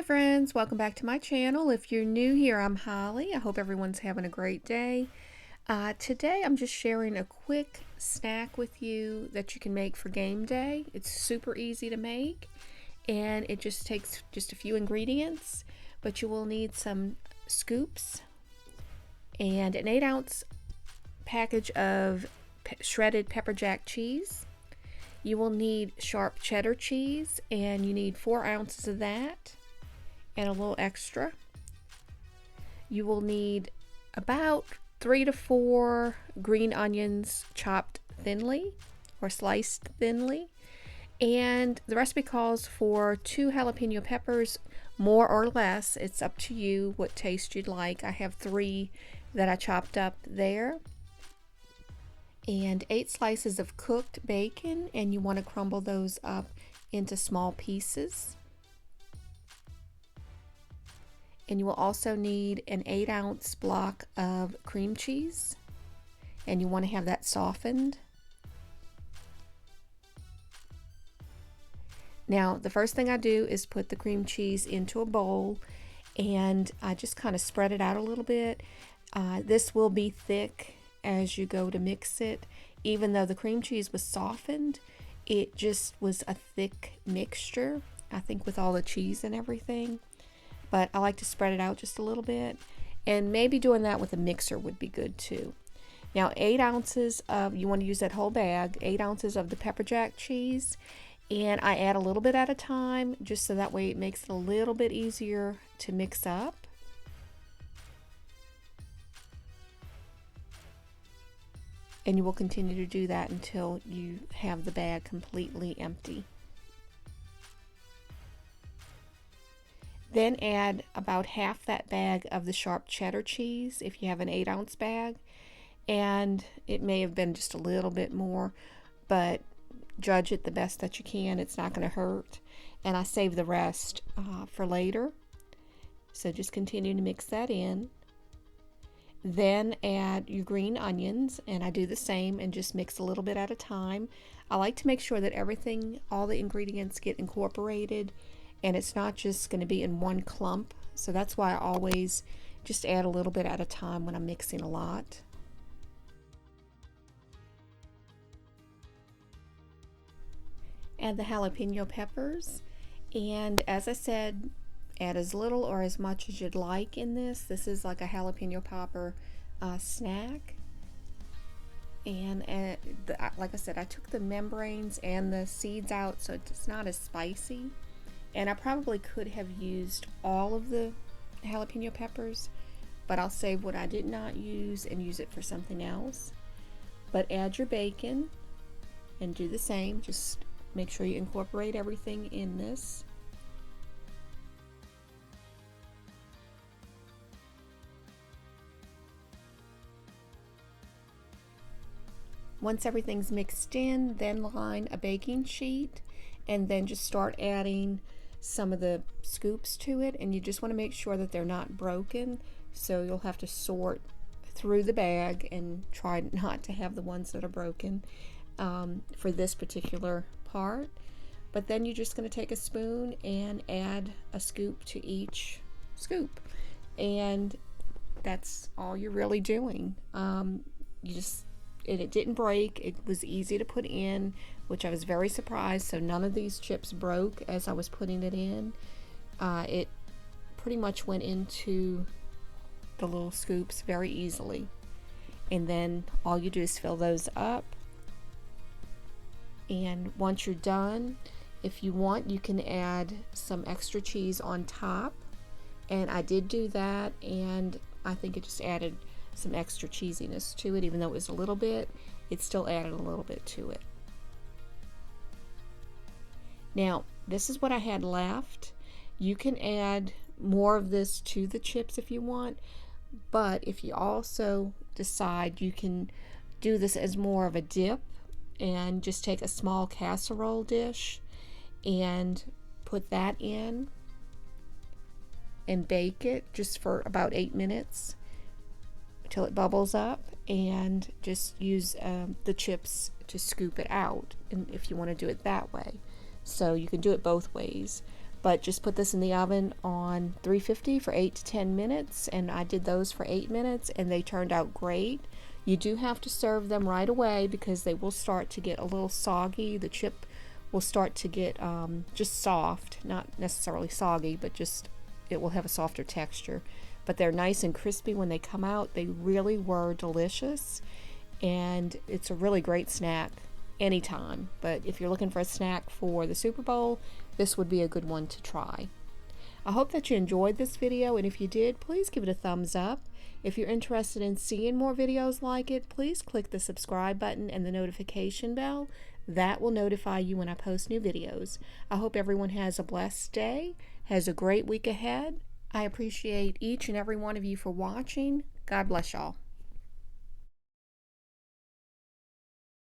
friends, welcome back to my channel. If you're new here, I'm Holly. I hope everyone's having a great day. Today I'm just sharing a quick snack with you that you can make for game day. It's super easy to make and it just takes just a few ingredients, but you will need some scoops and an 8-ounce package of shredded pepper jack cheese. You will need sharp cheddar cheese, and you need 4 ounces of that and a little extra. You will need about 3 to 4 green onions chopped thinly or sliced thinly. And the recipe calls for 2 jalapeno peppers, more or less. It's up to you what taste you'd like. I have 3 that I chopped up there. And 8 slices of cooked bacon, and you want to crumble those up into small pieces. And you will also need an 8-ounce block of cream cheese, and you want to have that softened. Now, the first thing I do is put the cream cheese into a bowl, and I just kind of spread it out a little bit. This will be thick as you go to mix it. Even though the cream cheese was softened, it just was a thick mixture, I think, with all the cheese and everything. But I like to spread it out just a little bit, and maybe doing that with a mixer would be good too. Now 8 ounces of, you want to use that whole bag, 8 ounces of the pepper jack cheese, and I add a little bit at a time just so that way it makes it a little bit easier to mix up. And you will continue to do that until you have the bag completely empty. Then add about half that bag of the sharp cheddar cheese if you have an 8-ounce bag. And it may have been just a little bit more, but judge it the best that you can. It's not going to hurt. And I save the rest for later. So just continue to mix that in. Then add your green onions, and I do the same and just mix a little bit at a time. I like to make sure that everything, all the ingredients get incorporated and it's not just going to be in one clump. So that's why I always just add a little bit at a time when I'm mixing a lot. Add the jalapeno peppers, and as I said, add as little or as much as you'd like in this. This is like a jalapeno popper snack. And like I said, I took the membranes and the seeds out so it's not as spicy. And I probably could have used all of the jalapeno peppers, but I'll save what I did not use and use it for something else. But add your bacon and do the same. Just make sure you incorporate everything in this. Once everything's mixed in, then line a baking sheet and then just start adding some of the scoops to it, and you just want to make sure that they're not broken, so you'll have to sort through the bag and try not to have the ones that are broken for this particular part. But then you're just going to take a spoon and add a scoop to each scoop, and that's all you're really doing. It didn't break. It was easy to put in, which I was very surprised. So none of these chips broke as I was putting it in. It pretty much went into the little scoops very easily. And then all you do is fill those up. And once you're done, if you want, you can add some extra cheese on top. And I did do that, and I think it just added some extra cheesiness to it. Even though it was a little bit, it still added a little bit to it. Now, this is what I had left. You can add more of this to the chips if you want, but if you also decide, you can do this as more of a dip and just take a small casserole dish and put that in and bake it just for about 8 minutes till it bubbles up, and just use the chips to scoop it out, and if you want to do it that way. So you can do it both ways. But just put this in the oven on 350 for 8 to 10 minutes, and I did those for 8 minutes and they turned out great. You do have to serve them right away because they will start to get a little soggy. The chip will start to get just soft, not necessarily soggy, but just it will have a softer texture. But they're nice and crispy when they come out. They really were delicious, and it's a really great snack anytime. But if you're looking for a snack for the Super Bowl, this would be a good one to try. I hope that you enjoyed this video, and if you did, please give it a thumbs up. If you're interested in seeing more videos like it, please click the subscribe button and the notification bell. That will notify you when I post new videos. I hope everyone has a blessed day, has a great week ahead. I appreciate each and every one of you for watching. God bless y'all.